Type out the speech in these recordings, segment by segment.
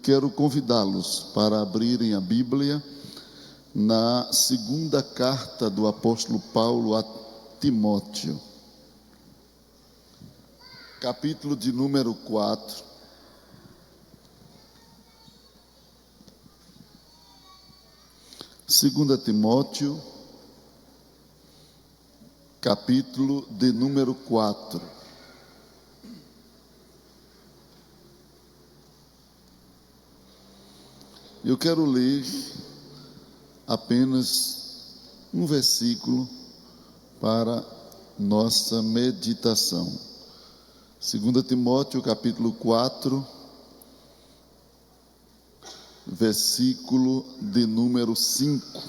quero convidá-los para abrirem a Bíblia na segunda carta do apóstolo Paulo a Timóteo, capítulo de número 4. Segunda Timóteo, capítulo de número 4. Eu quero ler apenas um versículo para nossa meditação. 2 Timóteo, capítulo 4, versículo de número 5.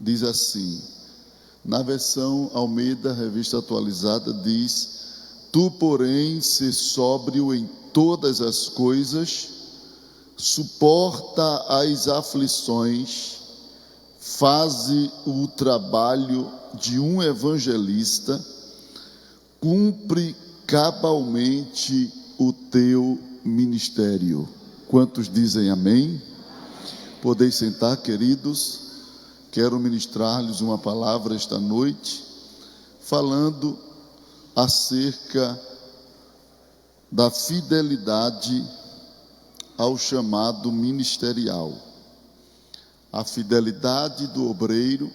Diz assim, na versão Almeida, revista atualizada, diz: Tu, porém, se sóbrio em todas as coisas, suporta as aflições, faze o trabalho de um evangelista, cumpre cabalmente o teu ministério. Quantos dizem amém? Podeis sentar, queridos. Quero ministrar-lhes uma palavra esta noite, falando acerca da fidelidade ao chamado ministerial. A fidelidade do obreiro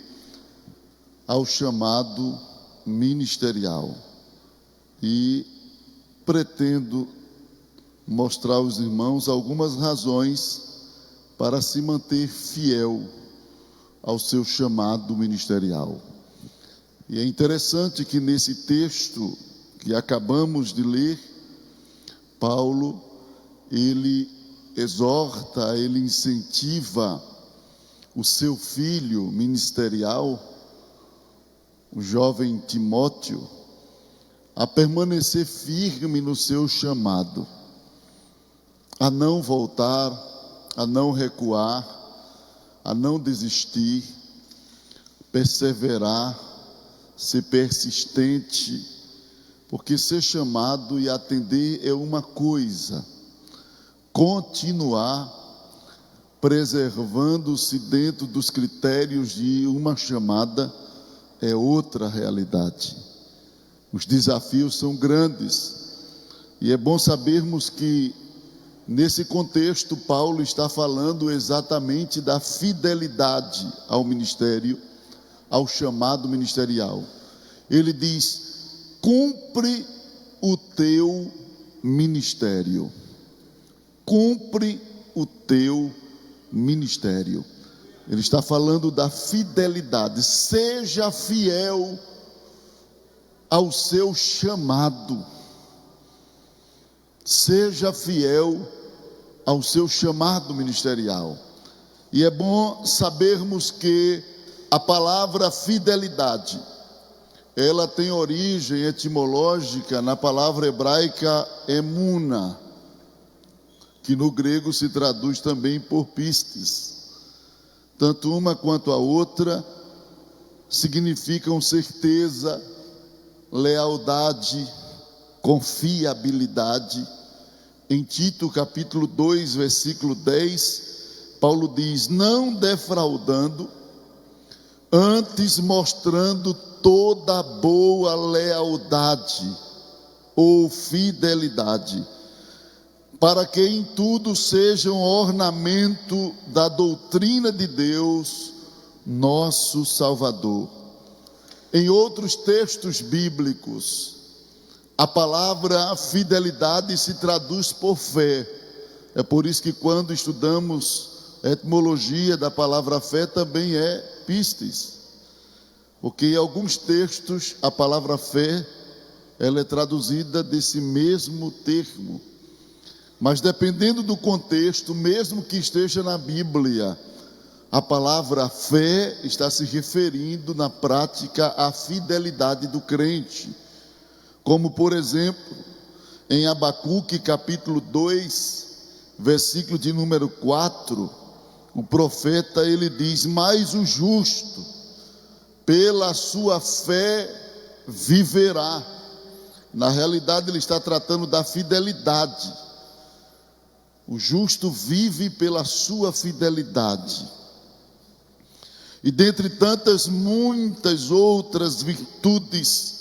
ao chamado ministerial. E pretendo mostrar aos irmãos algumas razões para se manter fiel ao seu chamado ministerial. E é interessante que nesse texto que acabamos de ler, Paulo, ele exorta, ele incentiva o seu filho ministerial, o jovem Timóteo, a permanecer firme no seu chamado, a não voltar, a não recuar, a não desistir, perseverar, ser persistente, porque ser chamado e atender é uma coisa, continuar preservando-se dentro dos critérios de uma chamada é outra realidade. Os desafios são grandes e é bom sabermos que nesse contexto Paulo está falando exatamente da fidelidade ao ministério, ao chamado ministerial. Ele diz: cumpre o teu ministério. Cumpre o teu ministério. Ele está falando da fidelidade. Seja fiel ao seu chamado. Seja fiel ao seu chamado ministerial. E é bom sabermos que a palavra fidelidade, ela tem origem etimológica na palavra hebraica emuna, que no grego se traduz também por pistes. Tanto uma quanto a outra significam certeza, lealdade, confiabilidade. Em Tito capítulo 2, versículo 10, Paulo diz: não defraudando, antes mostrando toda boa lealdade ou fidelidade, para que em tudo sejam ornamento da doutrina de Deus, nosso Salvador. Em outros textos bíblicos, a palavra fidelidade se traduz por fé. É por isso que quando estudamos a etimologia da palavra fé também é pistes. Porque em alguns textos a palavra fé, ela é traduzida desse mesmo termo. Mas dependendo do contexto, mesmo que esteja na Bíblia, a palavra fé está se referindo na prática à fidelidade do crente. Como por exemplo, em Abacuque capítulo 2, versículo de número 4, o profeta ele diz: mas o justo, pela sua fé, viverá. Na realidade ele está tratando da fidelidade. O justo vive pela sua fidelidade. E dentre tantas, muitas outras virtudes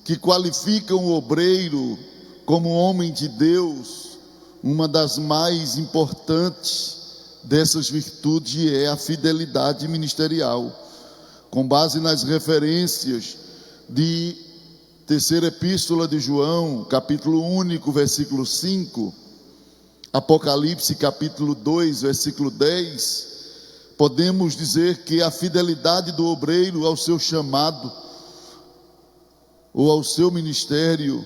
que qualificam o obreiro como homem de Deus, uma das mais importantes dessas virtudes é a fidelidade ministerial. Com base nas referências de terceira epístola de João, capítulo único, versículo 5, Apocalipse capítulo 2, versículo 10, podemos dizer que a fidelidade do obreiro ao seu chamado ou ao seu ministério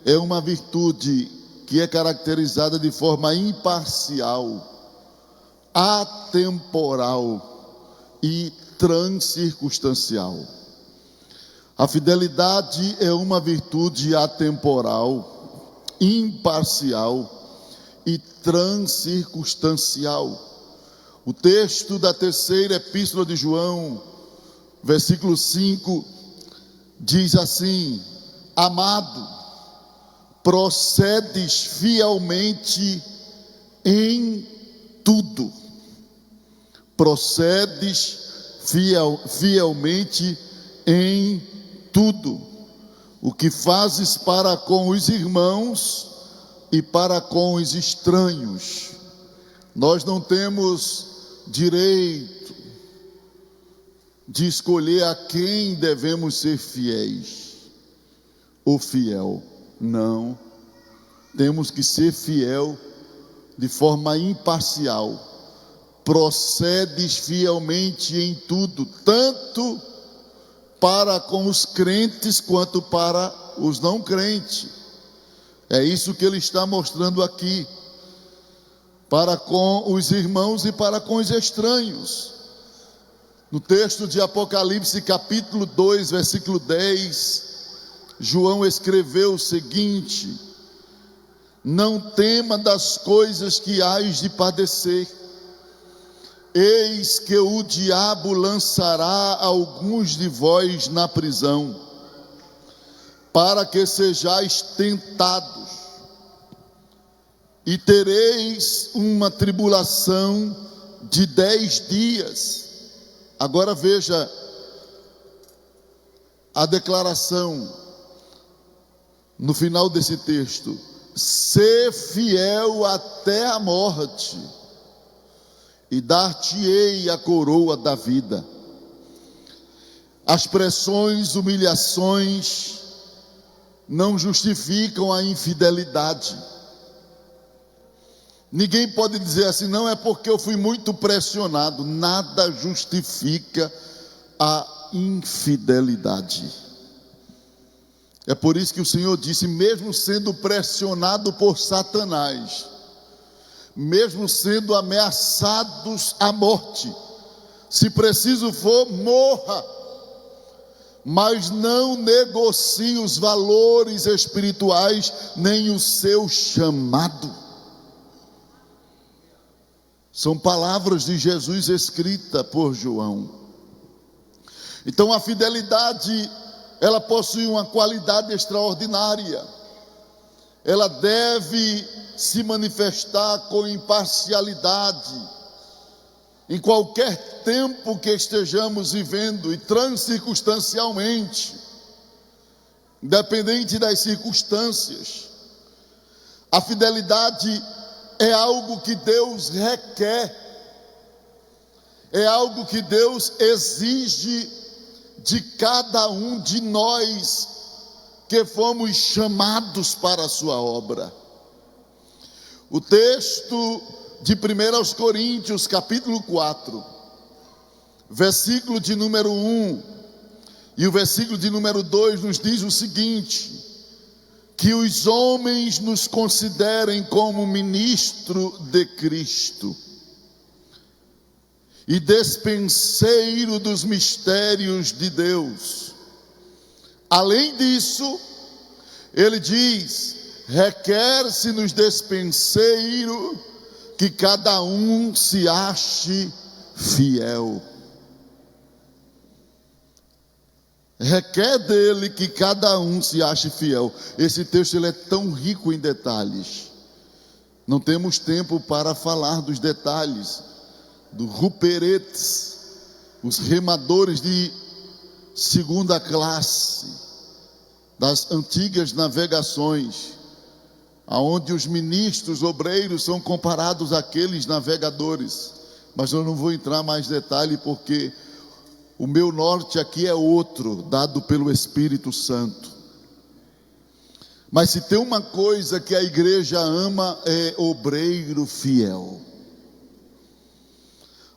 é uma virtude que é caracterizada de forma imparcial, atemporal e transcircunstancial. A fidelidade é uma virtude atemporal, imparcial e transcircunstancial. O texto da terceira epístola de João, versículo 5, diz assim: amado, procedes fielmente em tudo. Procedes fielmente em tudo. O que fazes para com os irmãos e para com os estranhos. Nós não temos direito de escolher a quem devemos ser fiéis ou fiel. Não. Temos que ser fiel de forma imparcial. Procedes fielmente em tudo, tanto para com os crentes quanto para os não crentes. É isso que ele está mostrando aqui. Para com os irmãos e para com os estranhos. No texto de Apocalipse capítulo 2, versículo 10, João escreveu o seguinte: não tema das coisas que hás de padecer. Eis que o diabo lançará alguns de vós na prisão, para que sejais tentados. E tereis uma tribulação de 10 dias. Agora veja a declaração no final desse texto: sê fiel até a morte, e dar-te-ei a coroa da vida. As pressões, humilhações não justificam a infidelidade. Ninguém pode dizer assim: não, é porque eu fui muito pressionado. Nada justifica a infidelidade. É por isso que o Senhor disse: mesmo sendo pressionado por Satanás, mesmo sendo ameaçados à morte, se preciso for, morra, mas não negocie os valores espirituais, nem o seu chamado. São palavras de Jesus escritas por João. Então a fidelidade, ela possui uma qualidade extraordinária. Ela deve se manifestar com imparcialidade em qualquer tempo que estejamos vivendo, e transcircunstancialmente, independente das circunstâncias. A fidelidade é algo que Deus requer, é algo que Deus exige de cada um de nós que fomos chamados para a sua obra. O texto de 1 Coríntios, capítulo 4, versículo de número 1 e o versículo de número 2 nos diz o seguinte: que os homens nos considerem como ministro de Cristo e despenseiro dos mistérios de Deus. Além disso, ele diz: requer-se nos despenseiro que cada um se ache fiel. Requer dele que cada um se ache fiel. Esse texto ele é tão rico em detalhes. Não temos tempo para falar dos detalhes, dos ruperetes, os remadores de segunda classe, das antigas navegações, aonde os ministros obreiros são comparados àqueles navegadores. Mas eu não vou entrar mais em detalhe, porque o meu norte aqui é outro, dado pelo Espírito Santo. Mas se tem uma coisa que a igreja ama, é obreiro fiel.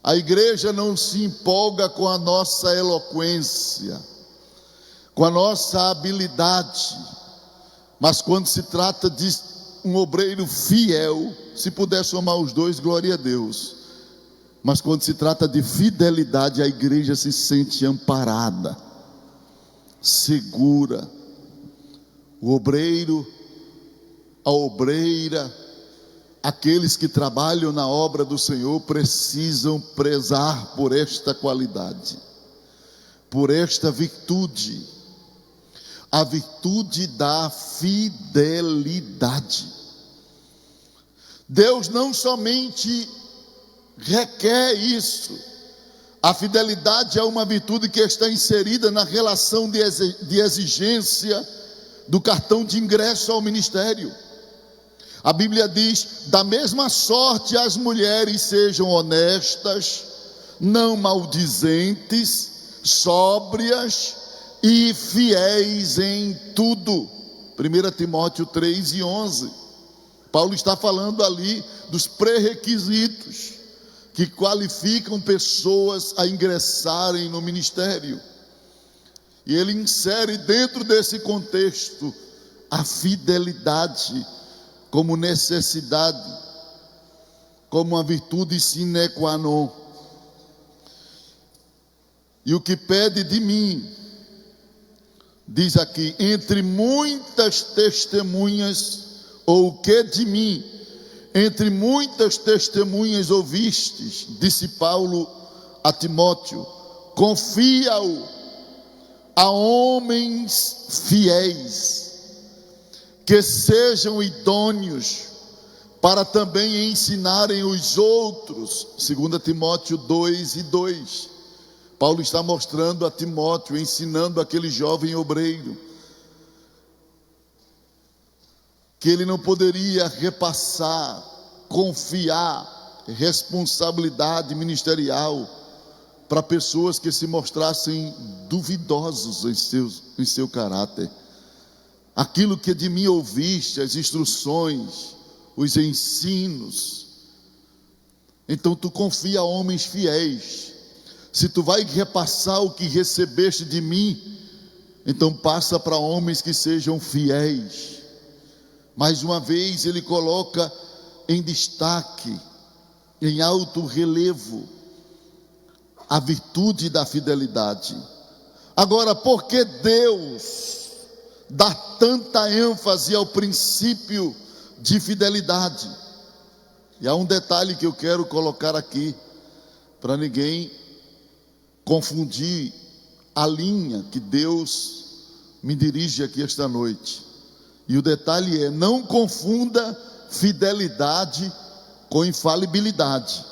A igreja não se empolga com a nossa eloquência, com a nossa habilidade, mas quando se trata de um obreiro fiel, se puder somar os dois, glória a Deus. Mas quando se trata de fidelidade, a igreja se sente amparada, segura. O obreiro, a obreira, aqueles que trabalham na obra do Senhor precisam prezar por esta qualidade, por esta virtude, a virtude da fidelidade. Deus não somente requer isso, a fidelidade é uma virtude que está inserida na relação de exigência do cartão de ingresso ao ministério. A Bíblia diz: da mesma sorte as mulheres sejam honestas, não maldizentes, sóbrias e fiéis em tudo. 1 Timóteo 3:11. Paulo está falando ali dos pré-requisitos que qualificam pessoas a ingressarem no ministério. E ele insere dentro desse contexto a fidelidade como necessidade, como uma virtude sine qua non. E o que pede de mim, diz aqui, entre muitas testemunhas, ou o que de mim, entre muitas testemunhas ouvistes, disse Paulo a Timóteo, confia-o a homens fiéis, que sejam idôneos para também ensinarem os outros. 2 Timóteo 2:2. Paulo está mostrando a Timóteo, ensinando aquele jovem obreiro, que ele não poderia repassar, confiar responsabilidade ministerial para pessoas que se mostrassem duvidosos em seu caráter. Aquilo que de mim ouviste, as instruções, os ensinos, então tu confia a homens fiéis. Se tu vai repassar o que recebeste de mim, então passa para homens que sejam fiéis. Mais uma vez ele coloca em destaque, em alto relevo, a virtude da fidelidade. Agora, por que Deus dá tanta ênfase ao princípio de fidelidade? E há um detalhe que eu quero colocar aqui, para ninguém confundir a linha que Deus me dirige aqui esta noite. E o detalhe é: não confunda fidelidade com infalibilidade.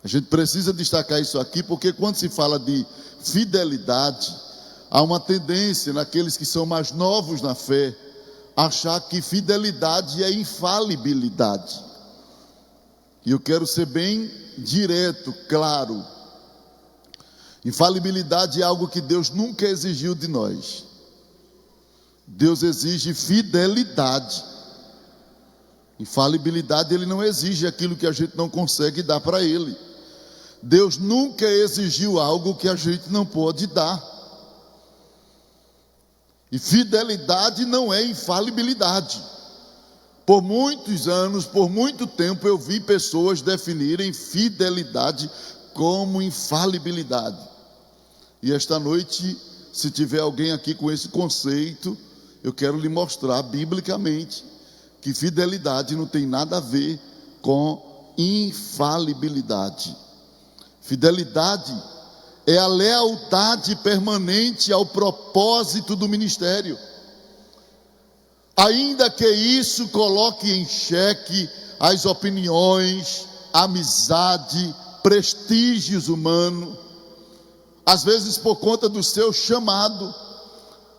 A gente precisa destacar isso aqui, porque quando se fala de fidelidade, há uma tendência naqueles que são mais novos na fé, achar que fidelidade é infalibilidade. E eu quero ser bem direto, claro. Infalibilidade é algo que Deus nunca exigiu de nós. Deus exige fidelidade. Infalibilidade, Ele não exige aquilo que a gente não consegue dar para Ele. Deus nunca exigiu algo que a gente não pode dar. E fidelidade não é infalibilidade. Por muitos anos, por muito tempo, eu vi pessoas definirem fidelidade como infalibilidade. E esta noite, se tiver alguém aqui com esse conceito, eu quero lhe mostrar biblicamente que fidelidade não tem nada a ver com infalibilidade. Fidelidade é a lealdade permanente ao propósito do ministério. ainda que isso coloque em xeque as opiniões, amizade, prestígios humanos. Às vezes, por conta do seu chamado,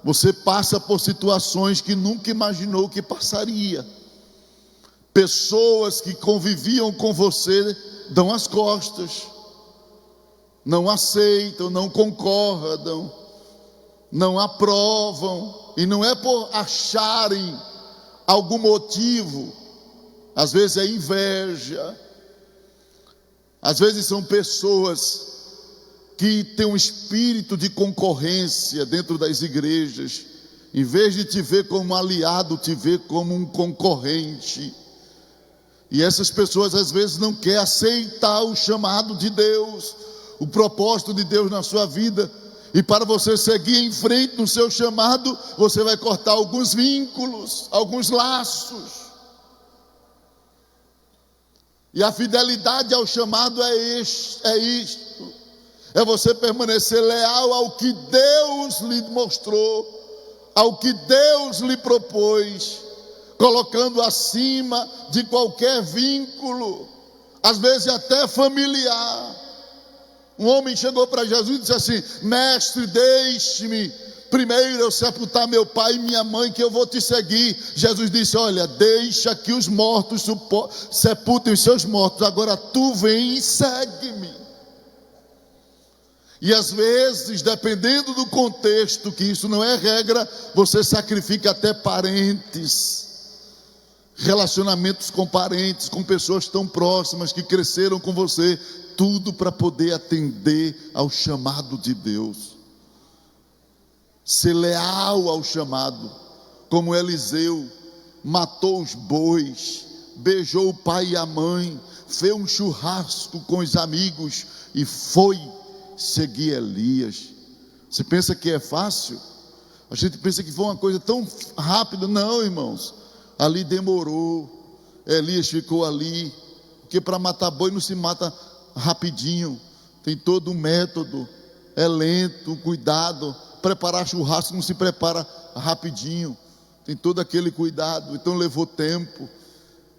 você passa por situações que nunca imaginou que passaria. Pessoas que conviviam com você dão as costas, não aceitam, não concordam, não aprovam, e não é por acharem algum motivo. Às vezes é inveja, às vezes são pessoas que têm um espírito de concorrência dentro das igrejas, em vez de te ver como aliado, te vê como um concorrente. E essas pessoas às vezes não querem aceitar o chamado de Deus, o propósito de Deus na sua vida. E para você seguir em frente no seu chamado, você vai cortar alguns vínculos, alguns laços. E a fidelidade ao chamado é isto: é você permanecer leal ao que Deus lhe mostrou, ao que Deus lhe propôs, colocando acima de qualquer vínculo, às vezes até familiar. Um homem chegou para Jesus e disse assim: mestre, deixe-me primeiro eu sepultar meu pai e minha mãe, que eu vou te seguir. Jesus disse: olha, deixa que os mortos sepultem os seus mortos, agora tu vem e segue-me. E às vezes, dependendo do contexto, que isso não é regra, você sacrifica até parentes, relacionamentos com parentes, com pessoas tão próximas que cresceram com você, tudo para poder atender ao chamado de Deus. Ser leal ao chamado, como Eliseu matou os bois, beijou o pai e a mãe, fez um churrasco com os amigos e foi seguir Elias. Você pensa que é fácil? A gente pensa que foi uma coisa tão rápida. Não, irmãos, ali demorou. Elias ficou ali, porque para matar boi não se mata rapidinho, tem todo um método, é lento, cuidado. Preparar churrasco não se prepara rapidinho, tem todo aquele cuidado. Então levou tempo,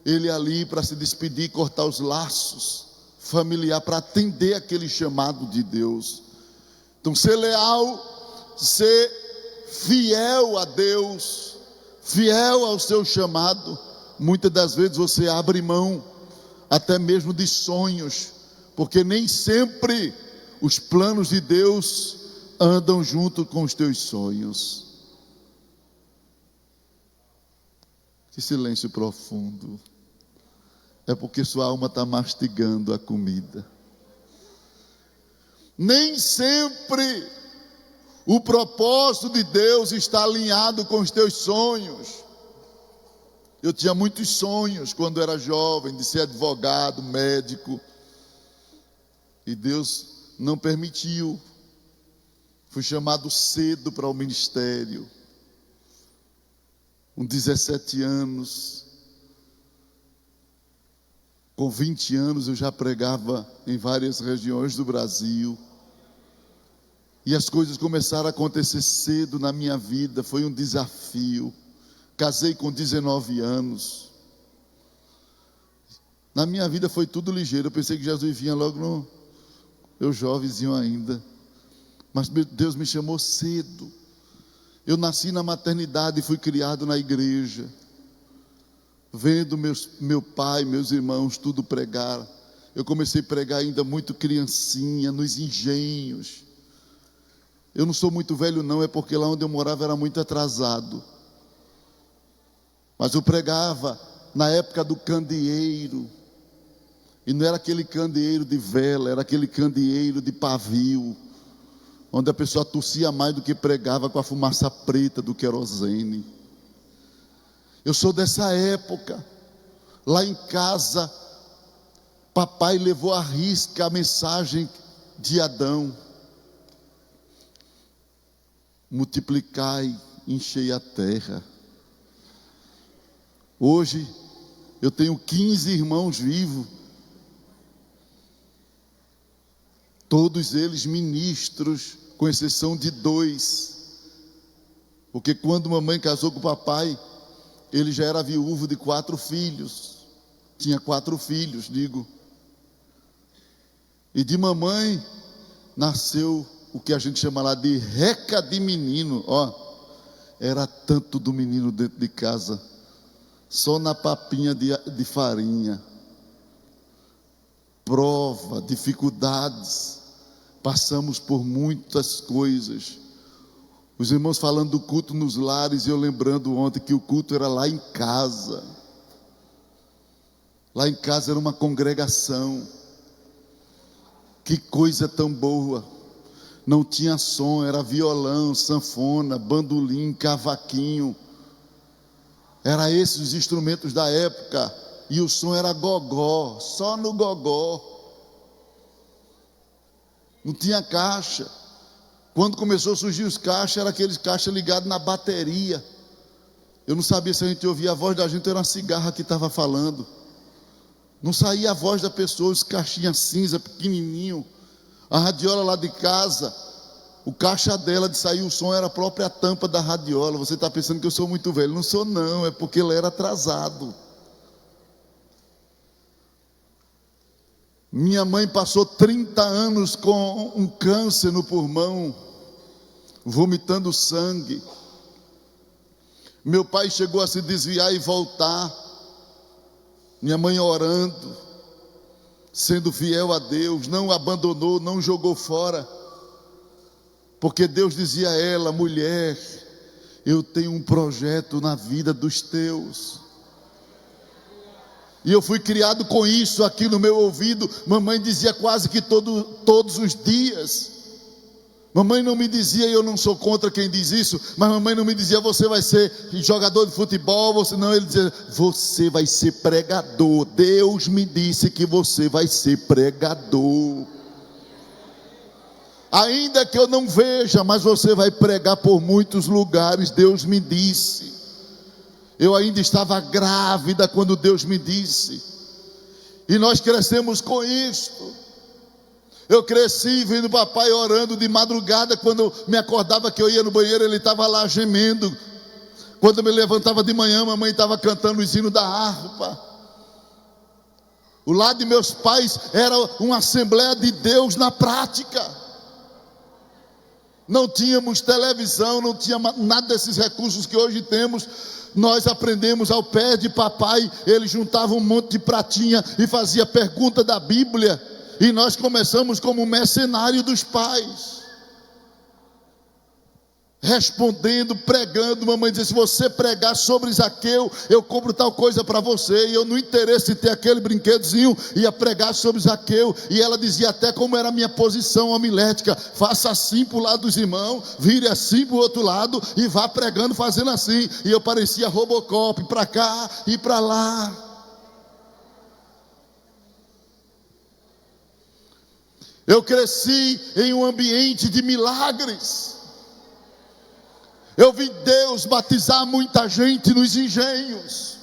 ele ali para se despedir, cortar os laços familiar, para atender aquele chamado de Deus. Então ser leal, ser fiel a Deus, fiel ao seu chamado. Muitas das vezes você abre mão até mesmo de sonhos, porque nem sempre os planos de Deus andam junto com os teus sonhos. Que silêncio profundo. É porque sua alma está mastigando a comida. Nem sempre o propósito de Deus está alinhado com os teus sonhos. Eu tinha muitos sonhos quando era jovem, de ser advogado, médico, e Deus não permitiu. Fui chamado cedo para o ministério, com 17 anos. Com 20 anos eu já pregava em várias regiões do Brasil. E as coisas começaram a acontecer cedo na minha vida, foi um desafio. Casei com 19 anos. Na minha vida foi tudo ligeiro, eu pensei que Jesus vinha logo eu jovenzinho ainda. Mas Deus me chamou cedo. Eu nasci na maternidade e fui criado na igreja, vendo meu pai, meus irmãos, tudo pregar. Eu comecei a pregar ainda muito criancinha, nos engenhos. Eu não sou muito velho não, é porque lá onde eu morava era muito atrasado. Mas eu pregava na época do candeeiro. E não era aquele candeeiro de vela, era aquele candeeiro de pavio, onde a pessoa tossia mais do que pregava, com a fumaça preta do querosene. Eu sou dessa época. Lá em casa, papai levou à risca a mensagem de Adão: multiplicai, enchei a terra. Hoje eu tenho 15 irmãos vivos, todos eles ministros, com exceção de 2, porque quando mamãe casou com o papai, ele já era viúvo de 4 filhos. Tinha 4 filhos, digo. E de mamãe nasceu o que a gente chama lá de reca de menino. Ó, era tanto do menino dentro de casa, só na papinha de farinha. Prova, dificuldades, passamos por muitas coisas. Os irmãos falando do culto nos lares, e eu lembrando ontem que o culto era lá em casa. Lá em casa era uma congregação. Que coisa tão boa. Não tinha som, era violão, sanfona, bandolim, cavaquinho. Era esses os instrumentos da época. E o som era gogó, só no gogó. Não tinha caixa. Quando começou a surgir os caixas, era aqueles caixas ligados na bateria. Eu não sabia se a gente ouvia a voz da gente, era uma cigarra que estava falando. Não saía a voz da pessoa, os caixinhas cinza, pequenininho. A radiola lá de casa, o caixa dela de sair o som era a própria tampa da radiola. Você está pensando que eu sou muito velho? Não sou não, é porque ele era atrasado. Minha mãe passou 30 anos com um câncer no pulmão, vomitando sangue. Meu pai chegou a se desviar e voltar. Minha mãe orando, sendo fiel a Deus, não abandonou, não jogou fora. Porque Deus dizia a ela: mulher, eu tenho um projeto na vida dos teus. E eu fui criado com isso aqui no meu ouvido. Mamãe dizia quase que todos os dias. Mamãe não me dizia, e eu não sou contra quem diz isso, mas mamãe não me dizia: você vai ser jogador de futebol, você não. Ele dizia: você vai ser pregador. Deus me disse que você vai ser pregador. Ainda que eu não veja, mas você vai pregar por muitos lugares, Deus me disse. Eu ainda estava grávida quando Deus me disse. E nós crescemos com isto. Eu cresci vendo papai orando de madrugada. Quando me acordava que eu ia no banheiro, ele estava lá gemendo. Quando eu me levantava de manhã, mamãe estava cantando o hino da harpa. O lado de meus pais era uma Assembleia de Deus na prática. Não tínhamos televisão, não tinha nada desses recursos que hoje temos. Nós aprendemos ao pé de papai. Ele juntava um monte de pratinha e fazia pergunta da Bíblia. E nós começamos como mercenário dos pais, respondendo, pregando. Mamãe dizia: se você pregar sobre Zaqueu, eu compro tal coisa para você. E eu, no interesse de ter aquele brinquedozinho, ia pregar sobre Zaqueu. E ela dizia até como era a minha posição homilética: faça assim para o lado dos irmãos, vire assim para o outro lado e vá pregando fazendo assim. E eu parecia Robocop, para cá e para lá. Eu cresci em um ambiente de milagres. Eu vi Deus batizar muita gente nos engenhos.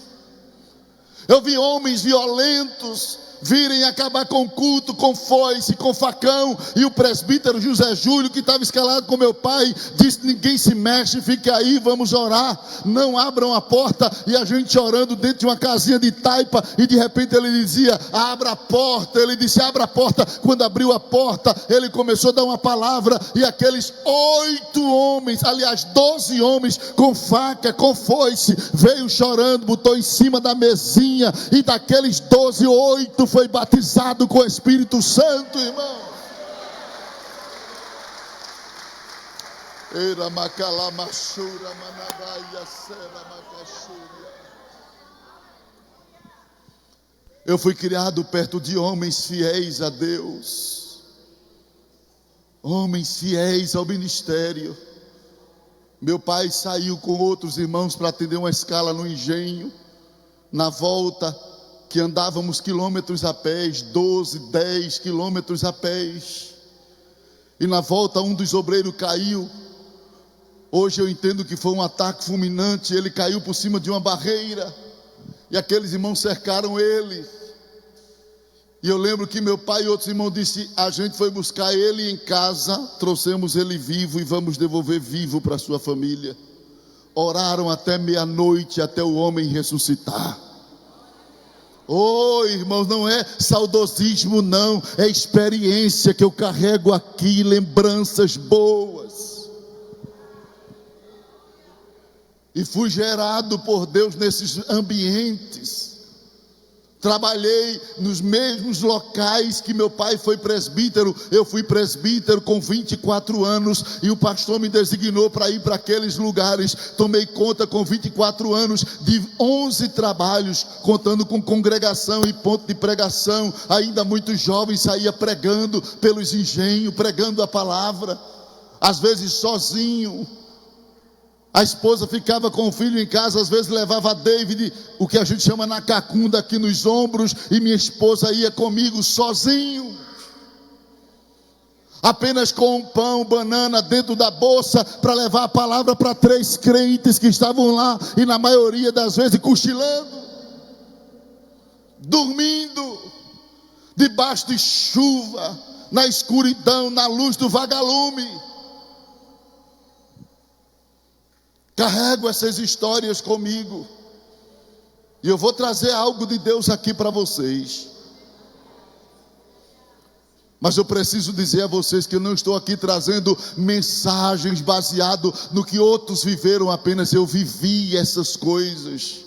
Eu vi homens violentos virem acabar com o culto, com foice, com facão. E o presbítero José Júlio, que estava escalado com meu pai, disse: ninguém se mexe, fique aí, vamos orar, não abram a porta. E a gente orando dentro de uma casinha de taipa. E de repente ele dizia: abra a porta. Ele disse: abra a porta. Quando abriu a porta, ele começou a dar uma palavra. E aqueles 8 homens, aliás 12 homens, com faca, com foice, veio chorando, botou em cima da mesinha. E daqueles 12, 8 foi batizado com o Espírito Santo, irmão. Eu fui criado perto de homens fiéis a Deus, homens fiéis ao ministério. Meu pai saiu com outros irmãos para atender uma escala no engenho. Na volta, que andávamos quilômetros a pé, 12, 10 quilômetros a pé. E na volta um dos obreiros caiu. Hoje eu entendo que foi um ataque fulminante. Ele caiu por cima de uma barreira. E aqueles irmãos cercaram ele. E eu lembro que meu pai e outros irmãos disseram: a gente foi buscar ele em casa, trouxemos ele vivo e vamos devolver vivo para a sua família. oraram até meia-noite, até o homem ressuscitar. Oh, irmãos, não é saudosismo não, é experiência que eu carrego aqui, lembranças boas. E fui gerado por Deus nesses ambientes. Trabalhei nos mesmos locais que meu pai foi presbítero. Eu fui presbítero com 24 anos e o pastor me designou para ir para aqueles lugares. Tomei conta com 24 anos de 11 trabalhos, contando com congregação e ponto de pregação. Ainda muito jovem, saía pregando pelos engenhos, pregando a palavra, às vezes sozinho. A esposa ficava com o filho em casa, às vezes levava a David, o que a gente chama na cacunda, aqui nos ombros, e minha esposa ia comigo sozinho, apenas com um pão, banana dentro da bolsa, para levar a palavra para 3 crentes que estavam lá, e na maioria das vezes cochilando, dormindo, debaixo de chuva, na escuridão, na luz do vagalume. Carrego essas histórias comigo, e eu vou trazer algo de Deus aqui para vocês. Mas eu preciso dizer a vocês que eu não estou aqui trazendo mensagens baseado no que outros viveram, apenas eu vivi essas coisas.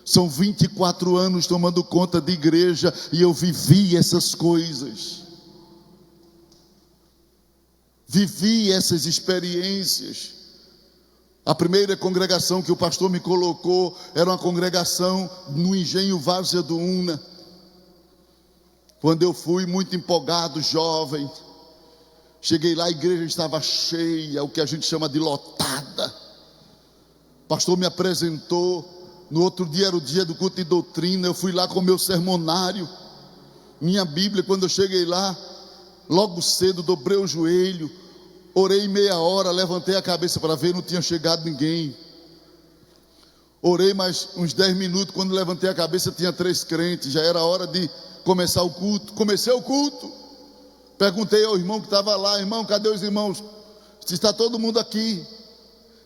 São 24 anos tomando conta de igreja e eu vivi essas coisas. Vivi essas experiências. A primeira congregação que o pastor me colocou era uma congregação no engenho Várzea do Una. Quando eu fui muito empolgado, jovem, cheguei lá, a igreja estava cheia, o que a gente chama de lotada. O pastor me apresentou, no outro dia era o dia do culto de doutrina, eu fui lá com o meu sermonário, minha Bíblia. Quando eu cheguei lá, logo cedo dobrei o joelho, orei meia hora, levantei a cabeça para ver, não tinha chegado ninguém. Orei mais uns 10 minutos, quando levantei a cabeça tinha 3 crentes, já era hora de começar o culto. Comecei o culto, perguntei ao irmão que estava lá: irmão, cadê os irmãos? Está todo mundo aqui.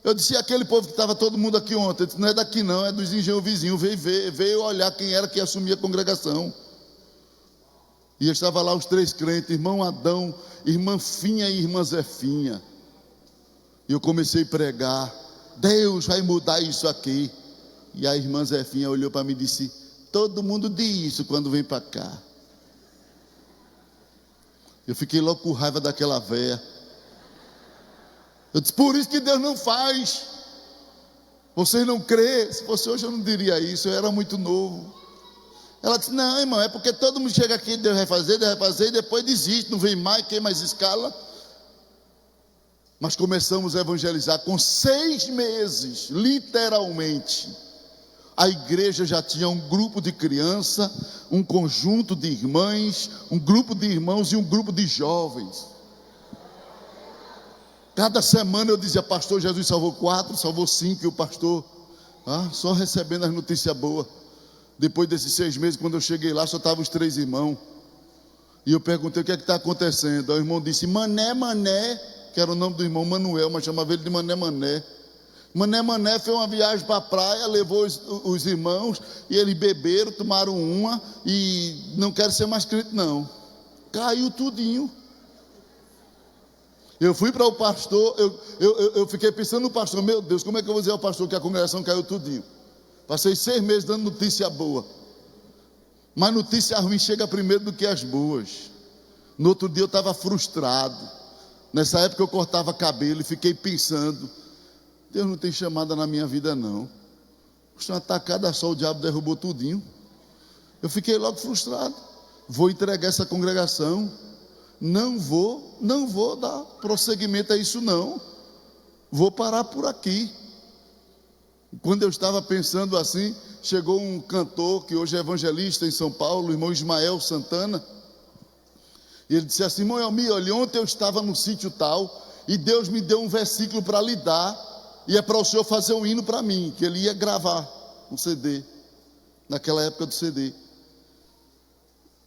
Eu disse: aquele povo que estava todo mundo aqui ontem? Ele disse: não é daqui não, é dos engenhos vizinhos, veio olhar quem era que assumia a congregação. E estava lá os 3 crentes, irmão Adão, irmã Finha e irmã Zefinha. E eu comecei a pregar: Deus vai mudar isso aqui. E a irmã Zefinha olhou para mim e disse: todo mundo diz isso quando vem para cá. Eu fiquei logo com raiva daquela véia. Eu disse: por isso que Deus não faz. Vocês não crê. Se fosse hoje eu não diria isso, eu era muito novo. Ela disse: não, irmão, é porque todo mundo chega aqui, Deus vai fazer, e depois desiste, não vem mais, quem mais escala. Mas começamos a evangelizar com 6 meses, literalmente. A igreja já tinha um grupo de criança, um conjunto de irmãs, um grupo de irmãos e um grupo de jovens. Cada semana eu dizia: pastor, Jesus salvou 4, salvou 5, e o pastor só recebendo as notícias boas. Depois desses 6 meses, quando eu cheguei lá, só estavam os 3 irmãos. E eu perguntei: o que é que está acontecendo? Aí o irmão disse: Mané, que era o nome do irmão Manuel, mas chamava ele de Mané. Mané fez uma viagem para a praia, levou os irmãos, e eles beberam, tomaram uma, e não quero ser mais crente não. Caiu tudinho. Eu fui para o pastor, eu fiquei pensando no pastor: meu Deus, como é que eu vou dizer ao pastor que a congregação caiu tudinho? Passei 6 meses dando notícia boa, mas notícia ruim chega primeiro do que as boas. No outro dia eu estava frustrado. Nessa época eu cortava cabelo e fiquei pensando: Deus não tem chamada na minha vida não. Uma tacada só, o diabo derrubou tudinho. Eu fiquei logo frustrado. Vou entregar essa congregação, não vou dar prosseguimento a isso não, vou parar por aqui. Quando eu estava pensando assim, chegou um cantor que hoje é evangelista em São Paulo, o irmão Ismael Santana, e ele disse assim: irmão Elmi, olha, ontem eu estava no sítio tal, e Deus me deu um versículo para lhe dar, e é para o senhor fazer um hino para mim, que ele ia gravar um CD, naquela época do CD.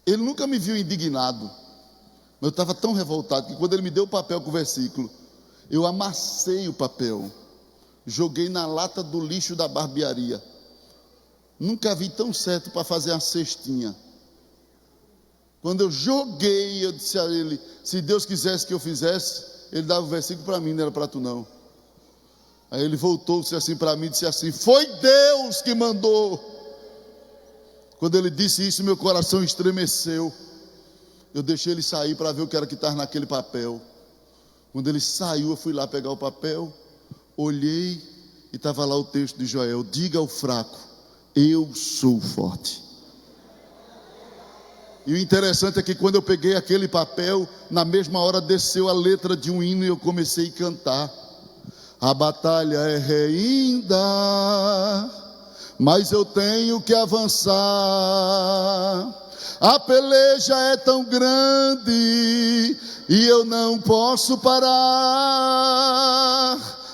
Ele nunca me viu indignado, mas eu estava tão revoltado, que quando ele me deu o papel com o versículo, eu amassei o papel, joguei na lata do lixo da barbearia. Nunca vi tão certo para fazer uma cestinha. Quando eu joguei, eu disse a ele, se Deus quisesse que eu fizesse, ele dava o versículo para mim, não era para tu não. Aí ele voltou-se assim para mim e disse assim, foi Deus que mandou. Quando ele disse isso, meu coração estremeceu. Eu deixei ele sair para ver o que era que estava naquele papel. Quando ele saiu, eu fui lá pegar o papel, olhei e estava lá o texto de Joel, diga ao fraco, eu sou forte. E o interessante é que quando eu peguei aquele papel, na mesma hora desceu a letra de um hino e eu comecei a cantar. A batalha é ainda, mas eu tenho que avançar. A peleja é tão grande e eu não posso parar.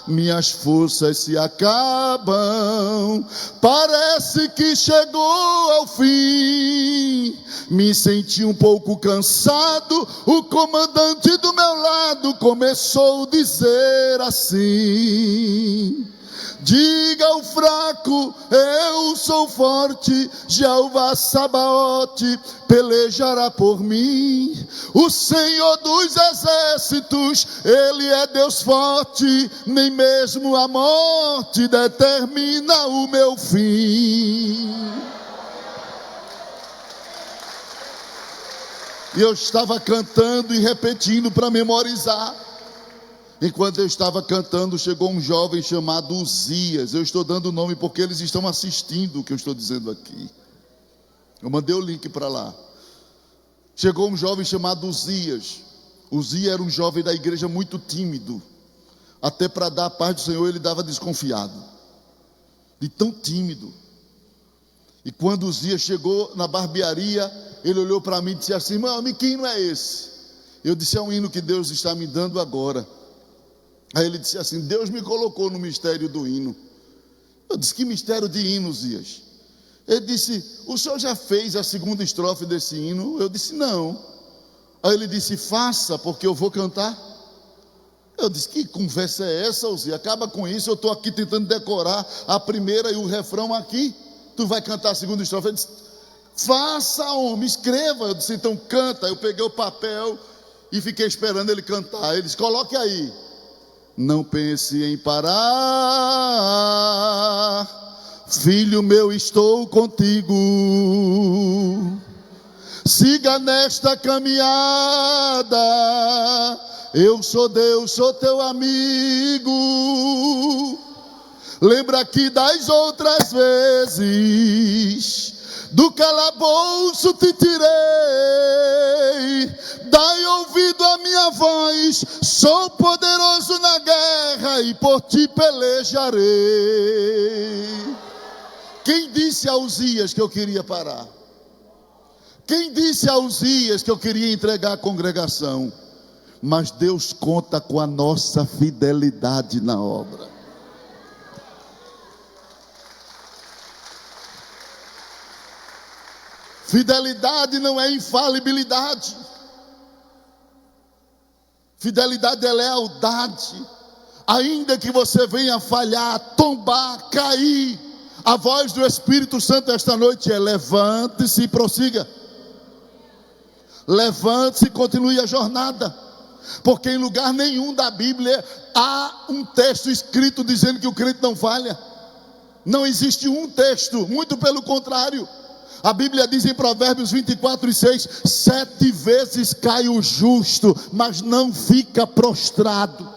Minhas forças se acabam, parece que chegou ao fim. Me senti um pouco cansado, o comandante do meu lado começou a dizer assim: diga ao fraco, eu sou forte, Jeová Sabaote pelejará por mim. O Senhor dos exércitos, Ele é Deus forte, nem mesmo a morte determina o meu fim. E eu estava cantando e repetindo para memorizar. Enquanto eu estava cantando, chegou um jovem chamado Uzias. Eu estou dando o nome porque eles estão assistindo o que eu estou dizendo aqui. Eu mandei o link para lá. Chegou um jovem chamado Uzias. Uzias era um jovem da igreja muito tímido. Até para dar a paz do Senhor ele dava desconfiado. De tão tímido. E quando Uzias chegou na barbearia, ele olhou para mim e disse assim: mano, que hino é esse? Eu disse: é um hino que Deus está me dando agora. Aí ele disse assim: Deus me colocou no mistério do hino. Eu disse: que mistério de hino, Uzias? Ele disse: o senhor já fez a segunda estrofe desse hino? Eu disse: não. Aí ele disse: faça, porque eu vou cantar. Eu disse: que conversa é essa, Uzias? Acaba com isso, eu estou aqui tentando decorar a primeira e o refrão aqui. Tu vai cantar a segunda estrofe? Ele disse: faça, homem, escreva. Eu disse: então canta. Eu peguei o papel e fiquei esperando ele cantar. Ele disse: coloque aí. Não pense em parar, filho meu, estou contigo. Siga nesta caminhada, eu sou Deus, sou teu amigo. Lembra que das outras vezes do calabouço te tirei, dai ouvido à minha voz, sou poderoso na guerra e por ti pelejarei. Quem disse a Uzias que eu queria parar? Quem disse a Uzias que eu queria entregar a congregação? Mas Deus conta com a nossa fidelidade na obra. Fidelidade não é infalibilidade. Fidelidade é lealdade. Ainda que você venha falhar, tombar, cair, a voz do Espírito Santo esta noite é: levante-se e prossiga. Levante-se e continue a jornada. Porque em lugar nenhum da Bíblia há um texto escrito dizendo que o crente não falha. Não existe um texto, muito pelo contrário. A Bíblia diz em Provérbios 24:6: 7 vezes cai o justo, mas não fica prostrado.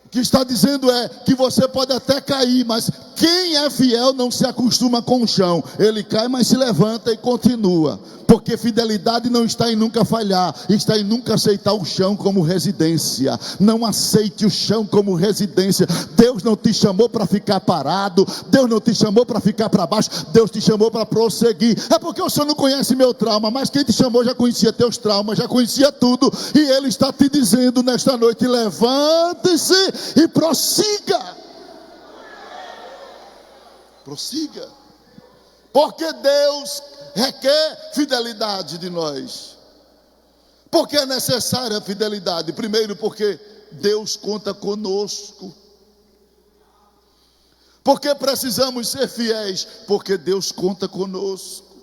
O que está dizendo é que você pode até cair, mas quem é fiel não se acostuma com o chão. Ele cai, mas se levanta e continua. Porque fidelidade não está em nunca falhar, está em nunca aceitar o chão como residência. Não aceite o chão como residência. Deus não te chamou para ficar parado, Deus não te chamou para ficar para baixo, Deus te chamou para prosseguir. É porque o senhor não conhece meu trauma, mas quem te chamou já conhecia teus traumas, já conhecia tudo. E Ele está te dizendo nesta noite: levante-se e prossiga. Prossiga. Porque Deus requer fidelidade de nós. Por que é necessária a fidelidade? Primeiro, porque Deus conta conosco. Por que precisamos ser fiéis? Porque Deus conta conosco.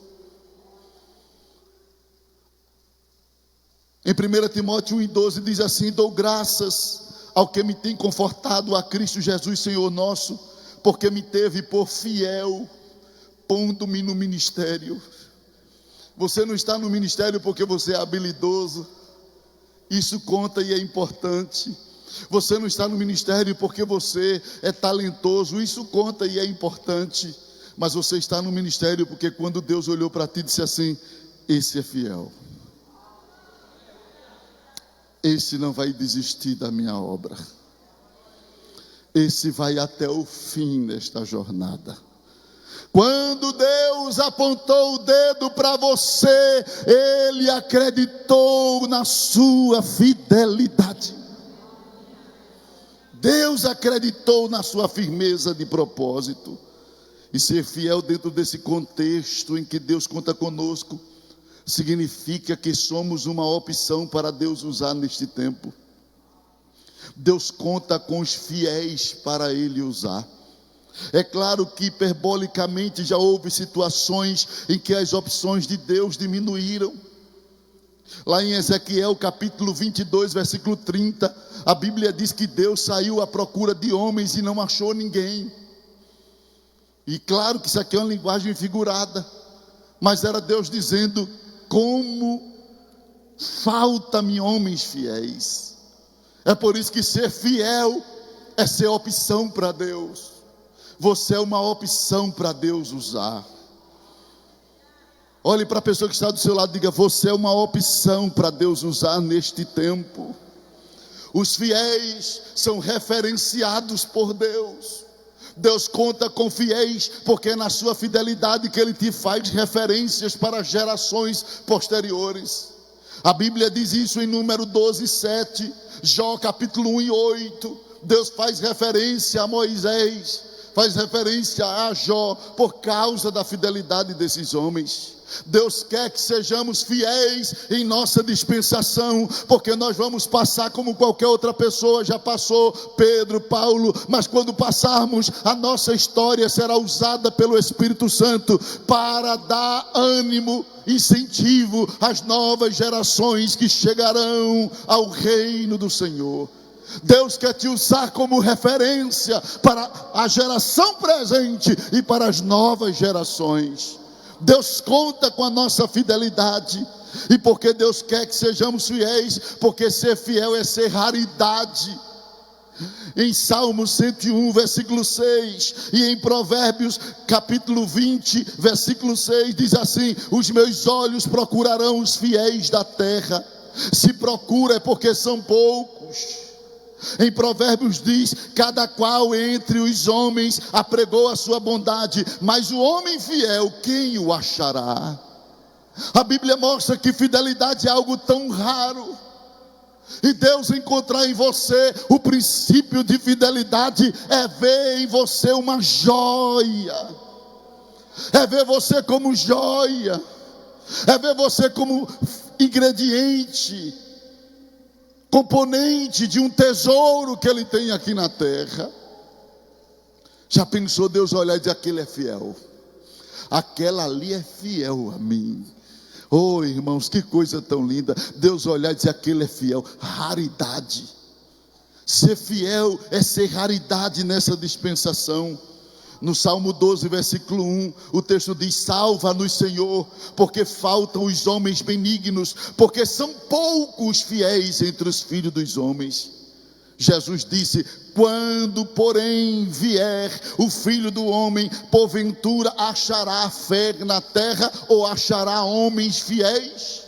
Em 1 Timóteo 1,12 diz assim: dou graças ao que me tem confortado, a Cristo Jesus Senhor nosso, porque me teve por fiel, pondo-me no ministério. Você não está no ministério porque você é habilidoso, isso conta e é importante. Você não está no ministério porque você é talentoso, isso conta e é importante. Mas você está no ministério porque quando Deus olhou para ti e disse assim: esse é fiel, esse não vai desistir da minha obra, esse vai até o fim desta jornada. Quando Deus apontou o dedo para você, Ele acreditou na sua fidelidade. Deus acreditou na sua firmeza de propósito. E ser fiel dentro desse contexto em que Deus conta conosco, significa que somos uma opção para Deus usar neste tempo. Deus conta com os fiéis para Ele usar. É claro que hiperbolicamente já houve situações em que as opções de Deus diminuíram. Lá em Ezequiel capítulo 22, versículo 30, a Bíblia diz que Deus saiu à procura de homens e não achou ninguém. E claro que isso aqui é uma linguagem figurada, mas era Deus dizendo: como falta-me homens fiéis. É por isso que ser fiel é ser opção para Deus. Você é uma opção para Deus usar. Olhe para a pessoa que está do seu lado e diga: você é uma opção para Deus usar neste tempo. Os fiéis são referenciados por Deus. Deus conta com fiéis, porque é na sua fidelidade que Ele te faz referências para gerações posteriores. A Bíblia diz isso em Número 12, 7, Jó capítulo 1 e 8. Deus faz referência a Moisés, faz referência a Jó, por causa da fidelidade desses homens. Deus quer que sejamos fiéis em nossa dispensação, porque nós vamos passar como qualquer outra pessoa já passou, Pedro, Paulo, mas quando passarmos, a nossa história será usada pelo Espírito Santo para dar ânimo, incentivo às novas gerações que chegarão ao reino do Senhor. Deus quer te usar como referência para a geração presente e para as novas gerações. Deus conta com a nossa fidelidade. E porque Deus quer que sejamos fiéis, porque ser fiel é ser raridade. Em Salmo 101, versículo 6, e em Provérbios capítulo 20, versículo 6, diz assim: os meus olhos procurarão os fiéis da terra. Se procura é porque são poucos. Em Provérbios diz: cada qual entre os homens apregou a sua bondade, mas o homem fiel, quem o achará? A Bíblia mostra que fidelidade é algo tão raro. E Deus encontrar em você o princípio de fidelidade é ver em você uma joia, é ver você como joia, é ver você como ingrediente, componente de um tesouro que Ele tem aqui na terra. Já pensou Deus olhar e dizer: aquele é fiel, aquela ali é fiel a mim. Oh irmãos, que coisa tão linda, Deus olhar e dizer: aquele é fiel. Raridade. Ser fiel é ser raridade nessa dispensação. No Salmo 12, versículo 1, o texto diz: salva-nos, Senhor, porque faltam os homens benignos, porque são poucos fiéis entre os filhos dos homens. Jesus disse: quando porém vier o Filho do Homem, porventura achará fé na terra, ou achará homens fiéis?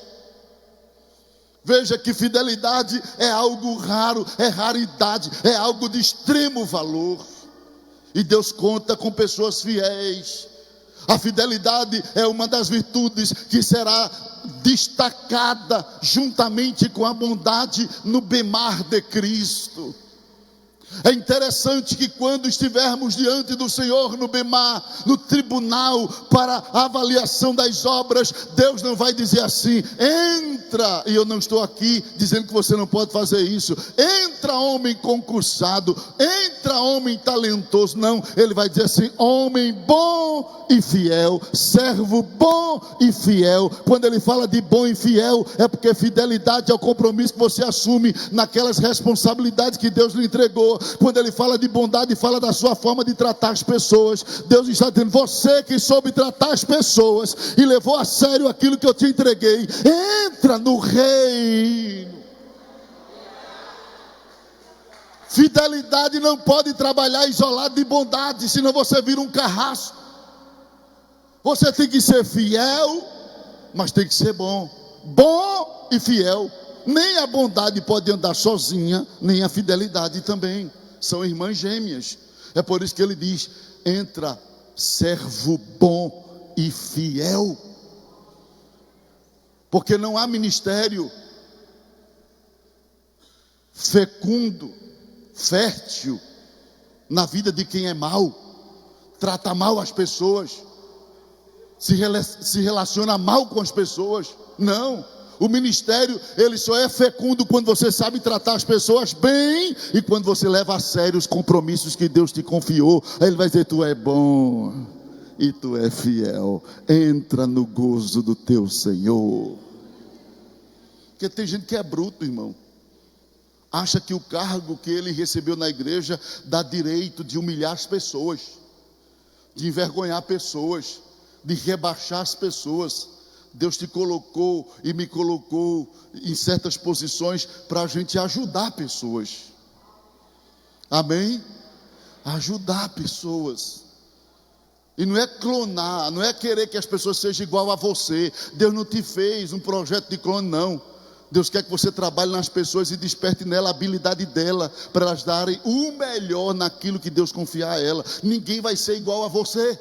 Veja que fidelidade é algo raro, é raridade, é algo de extremo valor. E Deus conta com pessoas fiéis. A fidelidade é uma das virtudes que será destacada juntamente com a bondade no bemar de Cristo. É interessante que quando estivermos diante do Senhor no Bemá, no tribunal, para a avaliação das obras, Deus não vai dizer assim: entra, e eu não estou aqui dizendo que você não pode fazer isso, entra homem concursado, entra homem talentoso. Não, Ele vai dizer assim: homem bom e fiel, servo bom e fiel. Quando Ele fala de bom e fiel, é porque fidelidade é o compromisso que você assume naquelas responsabilidades que Deus lhe entregou. Quando Ele fala de bondade, fala da sua forma de tratar as pessoas. Deus está dizendo: você que soube tratar as pessoas e levou a sério aquilo que eu te entreguei, entra no reino. Fidelidade não pode trabalhar isolado de bondade, senão você vira um carrasco. Você tem que ser fiel, mas tem que ser bom. Bom e fiel. Nem a bondade pode andar sozinha, nem a fidelidade também. São irmãs gêmeas. É por isso que ele diz: entra servo bom e fiel. Porque não há ministério fecundo, fértil na vida de quem é mau, trata mal as pessoas, se relaciona mal com as pessoas. Não. O ministério, ele só é fecundo quando você sabe tratar as pessoas bem e quando você leva a sério os compromissos que Deus te confiou. Aí Ele vai dizer: tu é bom e tu é fiel, entra no gozo do teu Senhor. Porque tem gente que é bruto, irmão, acha que o cargo que ele recebeu na igreja dá direito de humilhar as pessoas, de envergonhar pessoas, de rebaixar as pessoas. Deus te colocou e me colocou em certas posições para a gente ajudar pessoas. Amém? Ajudar pessoas. E não é clonar, não é querer que as pessoas sejam igual a você. Deus não te fez um projeto de clone, não. Deus quer que você trabalhe nas pessoas e desperte nela a habilidade dela, para elas darem o melhor naquilo que Deus confiar a ela. Ninguém vai ser igual a você.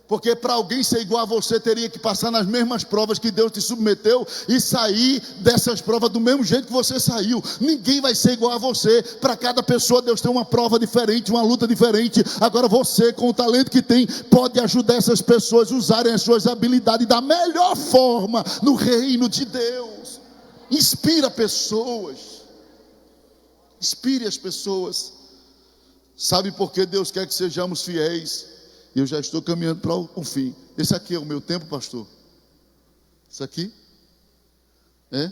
Porque para alguém ser igual a você, teria que passar nas mesmas provas que Deus te submeteu e sair dessas provas do mesmo jeito que você saiu. Ninguém vai ser igual a você. Para cada pessoa Deus tem uma prova diferente, uma luta diferente. Agora você, com o talento que tem, pode ajudar essas pessoas a usarem as suas habilidades da melhor forma no reino de Deus. Inspira pessoas. Inspire as pessoas. Sabe por que Deus quer que sejamos fiéis? Eu já estou caminhando para o fim. Esse aqui é o meu tempo, pastor? Isso aqui? É?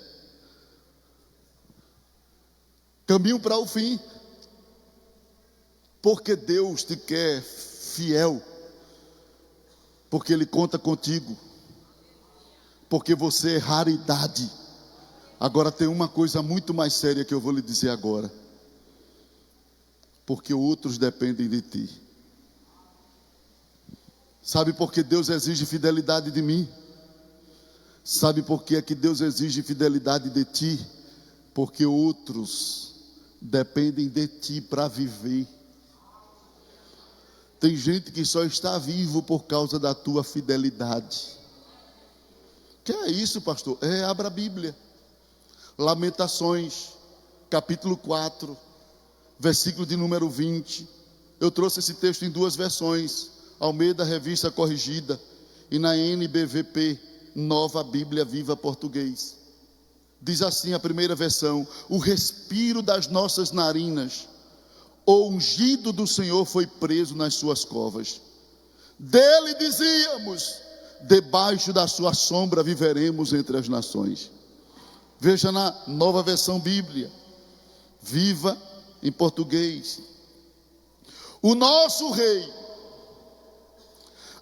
Caminho para o fim. Porque Deus te quer fiel. Porque Ele conta contigo. Porque você é raridade. Agora tem uma coisa muito mais séria que eu vou lhe dizer agora. Porque outros dependem de ti. Sabe por que Deus exige fidelidade de mim? Sabe por que é que Deus exige fidelidade de ti? Porque outros dependem de ti para viver. Tem gente que só está vivo por causa da tua fidelidade. Que é isso, pastor? Abra a Bíblia. Lamentações, capítulo 4, versículo de número 20. Eu trouxe esse texto em duas versões. Almeida Revista Corrigida e na NBVP, Nova Bíblia Viva Português. Diz assim a primeira versão: o respiro das nossas narinas, o ungido do Senhor foi preso nas suas covas. Dele dizíamos: debaixo da sua sombra viveremos entre as nações. Veja na Nova Versão Bíblia Viva em português: o nosso Rei,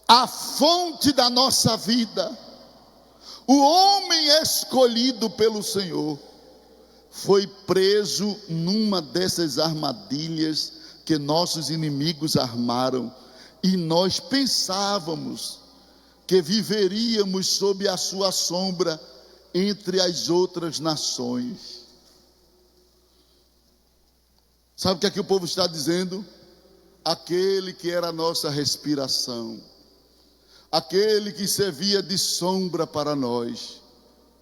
a fonte da nossa vida, o homem escolhido pelo Senhor, foi preso numa dessas armadilhas que nossos inimigos armaram, e nós pensávamos que viveríamos sob a sua sombra entre as outras nações. Sabe o que é que o povo está dizendo? Aquele que era a nossa respiração, aquele que servia de sombra para nós,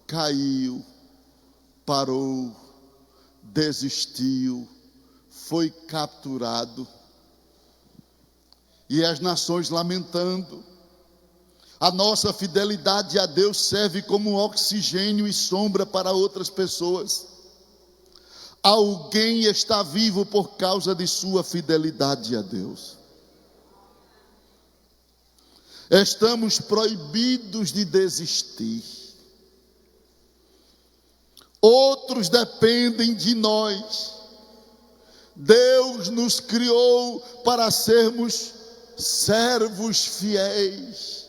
caiu, parou, desistiu, foi capturado. E as nações lamentando. A nossa fidelidade a Deus serve como oxigênio e sombra para outras pessoas. Alguém está vivo por causa de sua fidelidade a Deus. Estamos proibidos de desistir. Outros dependem de nós. Deus nos criou para sermos servos fiéis.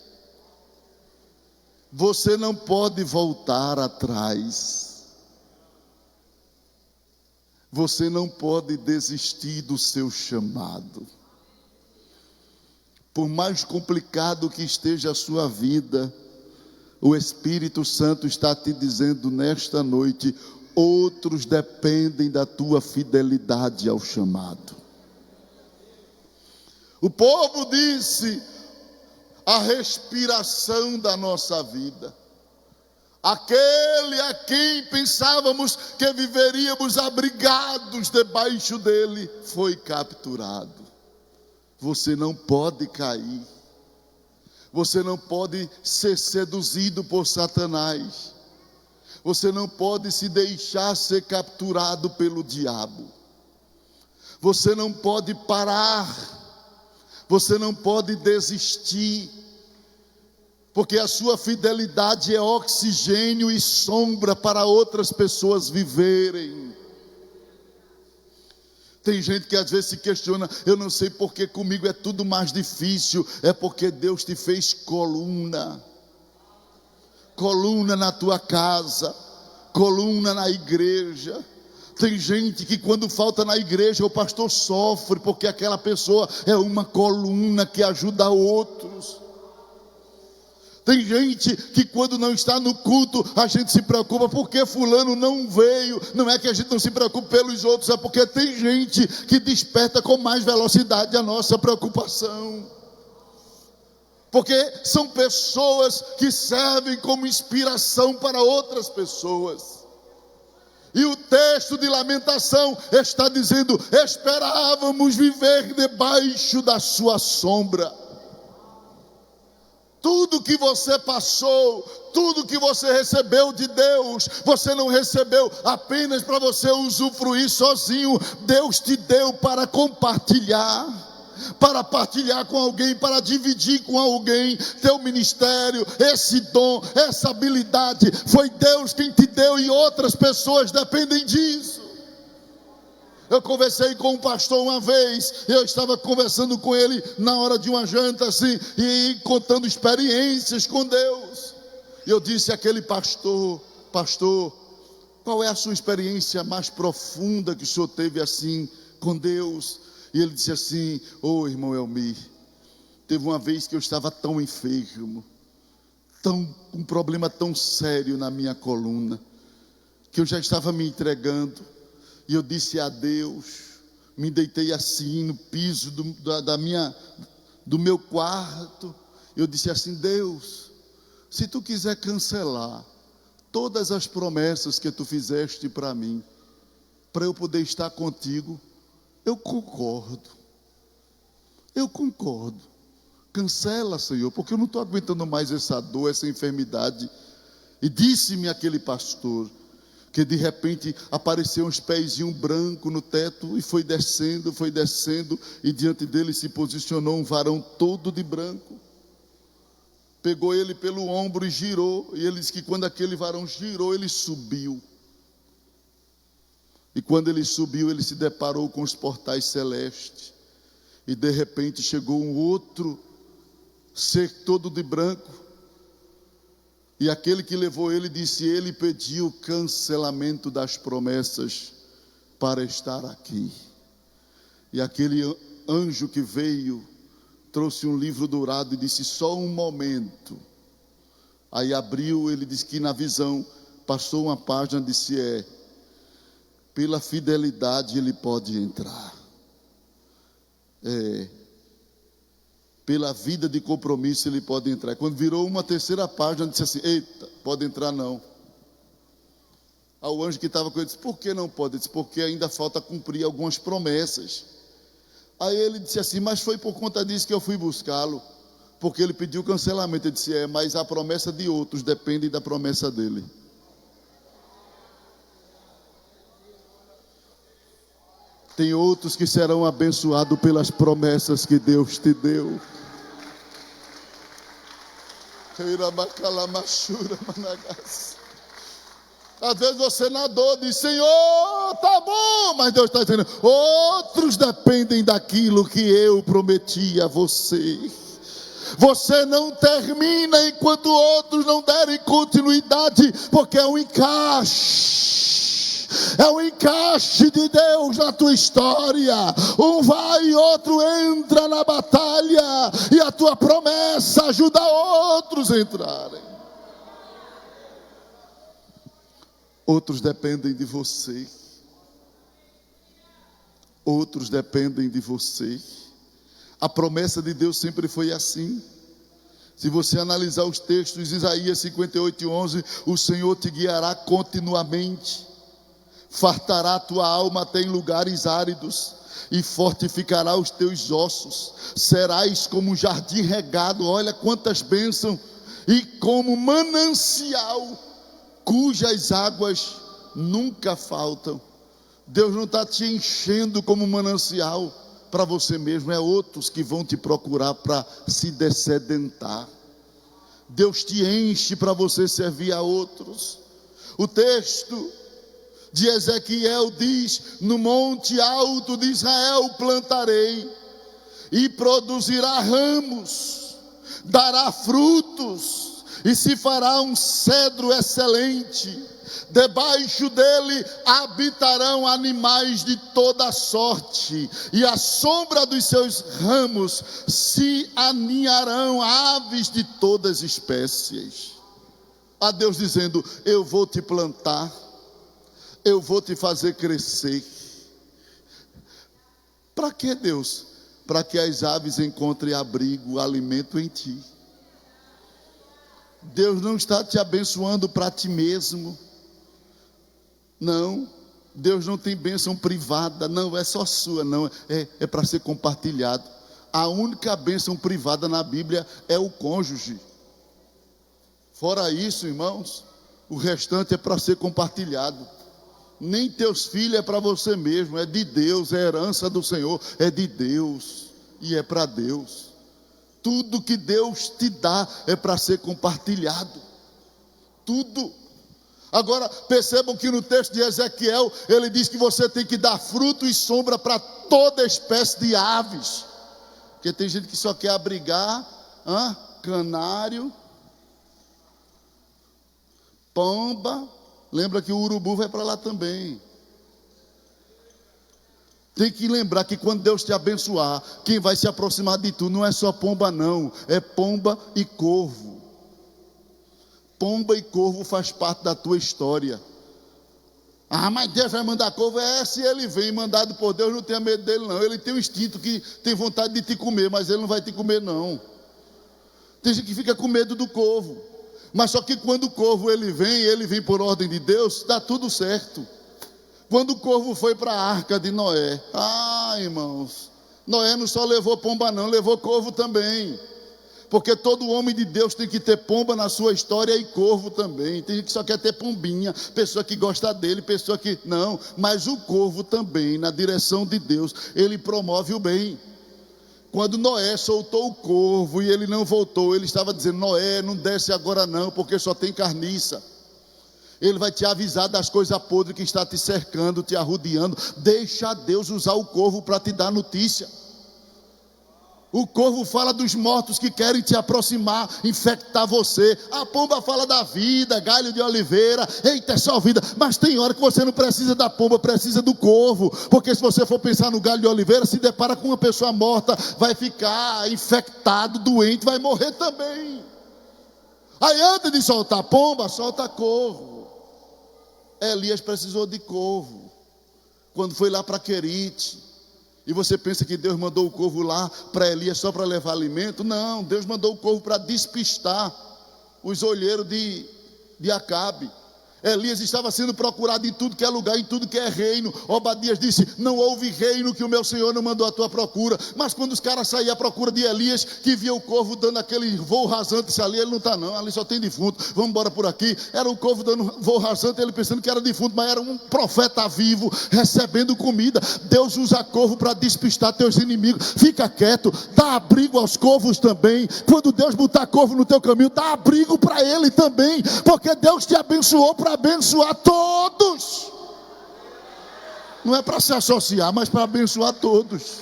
Você não pode voltar atrás. Você não pode desistir do seu chamado. Por mais complicado que esteja a sua vida, o Espírito Santo está te dizendo nesta noite: outros dependem da tua fidelidade ao chamado. O povo disse: a respiração da nossa vida, aquele a quem pensávamos que viveríamos abrigados debaixo dele, foi capturado. Você não pode cair. Você não pode ser seduzido por Satanás. Você não pode se deixar ser capturado pelo diabo. Você não pode parar. Você não pode desistir. Porque a sua fidelidade é oxigênio e sombra para outras pessoas viverem. Tem gente que às vezes se questiona: eu não sei porque comigo é tudo mais difícil. É porque Deus te fez coluna. Coluna na tua casa, coluna na igreja. Tem gente que quando falta na igreja o pastor sofre, porque aquela pessoa é uma coluna que ajuda outros. Tem gente que quando não está no culto, a gente se preocupa porque fulano não veio. Não é que a gente não se preocupe pelos outros, é porque tem gente que desperta com mais velocidade a nossa preocupação. Porque são pessoas que servem como inspiração para outras pessoas. E o texto de Lamentação está dizendo: esperávamos viver debaixo da sua sombra. Tudo que você passou, tudo que você recebeu de Deus, você não recebeu apenas para você usufruir sozinho. Deus te deu para compartilhar, para partilhar com alguém, para dividir com alguém. Teu ministério, esse dom, essa habilidade, foi Deus quem te deu e outras pessoas dependem disso. Eu conversei com um pastor uma vez, eu estava conversando com ele na hora de uma janta assim, e contando experiências com Deus. E eu disse àquele pastor: qual é a sua experiência mais profunda que o senhor teve assim com Deus? E ele disse assim: irmão Elmir, teve uma vez que eu estava tão enfermo, um problema tão sério na minha coluna, que eu já estava me entregando. E eu disse a Deus, me deitei assim no piso do meu quarto. Eu disse assim: Deus, se tu quiser cancelar todas as promessas que tu fizeste para mim, para eu poder estar contigo, eu concordo. Cancela, Senhor, porque eu não estou aguentando mais essa dor, essa enfermidade. E disse-me aquele pastor que de repente apareceu uns pezinhos brancos no teto e foi descendo, e diante dele se posicionou um varão todo de branco. Pegou ele pelo ombro e girou, e ele disse que quando aquele varão girou, ele subiu. E quando ele subiu, ele se deparou com os portais celestes, e de repente chegou um outro ser todo de branco. E aquele que levou ele disse: ele pediu cancelamento das promessas para estar aqui. E aquele anjo que veio trouxe um livro dourado e disse: só um momento. Aí abriu, ele disse que na visão passou uma página e disse: pela fidelidade ele pode entrar. Pela vida de compromisso ele pode entrar. Quando virou uma terceira página, disse assim: eita, pode entrar não. ao anjo que estava com ele, disse, por que não pode? Ele disse, porque ainda falta cumprir algumas promessas. Aí ele disse assim, mas foi por conta disso que eu fui buscá-lo, porque ele pediu cancelamento. Ele disse, mas a promessa de outros depende da promessa dele. Tem outros que serão abençoados pelas promessas que Deus te deu. Às vezes você na dor diz, Senhor, tá bom, mas Deus está dizendo, outros dependem daquilo que eu prometi a você. Você não termina enquanto outros não derem continuidade, porque é um encaixe de Deus na tua história. Um vai e outro entra na batalha, e a tua promessa ajuda outros a entrarem. Outros dependem de você. Outros dependem de você. A promessa de Deus sempre foi assim. Se você analisar os textos, Isaías 58:11, o Senhor te guiará continuamente, fartará a tua alma até em lugares áridos, e fortificará os teus ossos. Serás como um jardim regado, olha quantas bênçãos, e como manancial, cujas águas nunca faltam. Deus não está te enchendo como manancial para você mesmo, é outros que vão te procurar para se dessedentar. Deus te enche para você servir a outros. O texto de Ezequiel diz, no monte alto de Israel plantarei, e produzirá ramos, dará frutos, e se fará um cedro excelente. Debaixo dele habitarão animais de toda sorte, e à sombra dos seus ramos se aninharão aves de todas espécies. A Deus dizendo, eu vou te plantar, eu vou te fazer crescer. Para que, Deus? Para que as aves encontrem abrigo, alimento em ti. Deus não está te abençoando para ti mesmo. Não, Deus não tem bênção privada, não é só sua, não, é para ser compartilhado. A única bênção privada na Bíblia é o cônjuge. Fora isso, irmãos, o restante é para ser compartilhado. Nem teus filhos é para você mesmo, é de Deus, é herança do Senhor, é de Deus e é para Deus. Tudo que Deus te dá é para ser compartilhado, tudo. Agora percebam que no texto de Ezequiel, ele diz que você tem que dar fruto e sombra para toda espécie de aves, porque tem gente que só quer abrigar canário, pomba. Lembra que o urubu vai para lá também. Tem que lembrar que quando Deus te abençoar, quem vai se aproximar de tu não é só pomba não, é pomba e corvo. Pomba e corvo faz parte da tua história. Mas Deus vai mandar corvo? Se ele vem mandado por Deus, não tenha medo dele não. Ele tem um instinto que tem vontade de te comer, mas ele não vai te comer não. Tem gente que fica com medo do corvo, mas só que quando o corvo ele vem por ordem de Deus, dá tudo certo. Quando o corvo foi para a arca de Noé, irmãos, Noé não só levou pomba não, levou corvo também. Porque todo homem de Deus tem que ter pomba na sua história e corvo também. Tem gente que só quer ter pombinha, pessoa que gosta dele, pessoa que não. Mas o corvo também, na direção de Deus, ele promove o bem. Quando Noé soltou o corvo e ele não voltou, ele estava dizendo, Noé, não desce agora não, porque só tem carniça. Ele vai te avisar das coisas podres que está te cercando, te arrodeando. Deixa Deus usar o corvo para te dar notícia. O corvo fala dos mortos que querem te aproximar, infectar você. A pomba fala da vida, galho de oliveira. Eita, é só vida. Mas tem hora que você não precisa da pomba, precisa do corvo. Porque se você for pensar no galho de oliveira, se depara com uma pessoa morta, vai ficar infectado, doente, vai morrer também. Aí antes de soltar pomba, solta corvo. Elias precisou de corvo quando foi lá para Querite. E você pensa que Deus mandou o corvo lá para Elias só para levar alimento? Não, Deus mandou o corvo para despistar os olheiros de Acabe. Elias estava sendo procurado em tudo que é lugar, em tudo que é reino. Obadias disse: não houve reino que o meu Senhor não mandou à tua procura. Mas quando os caras saíam à procura de Elias, que via o corvo dando aquele voo rasante, disse: ali ele não está não, ali só tem defunto, vamos embora por aqui. Era o corvo dando voo rasante, ele pensando que era defunto, mas era um profeta vivo, recebendo comida. Deus usa corvo para despistar teus inimigos. Fica quieto, dá abrigo aos corvos também. Quando Deus botar corvo no teu caminho, dá abrigo para ele também, porque Deus te abençoou para abençoar todos. Não é para se associar, mas para abençoar todos.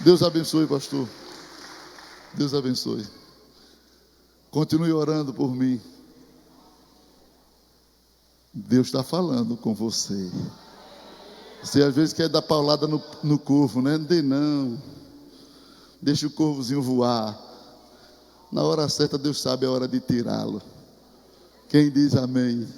Deus abençoe, pastor. Deus abençoe. Continue orando por mim. Deus está falando com você. Você às vezes quer dar paulada no corvo, né? Não dê não. Deixa o corvozinho voar. Na hora certa Deus sabe a hora de tirá-lo. Quem diz amém?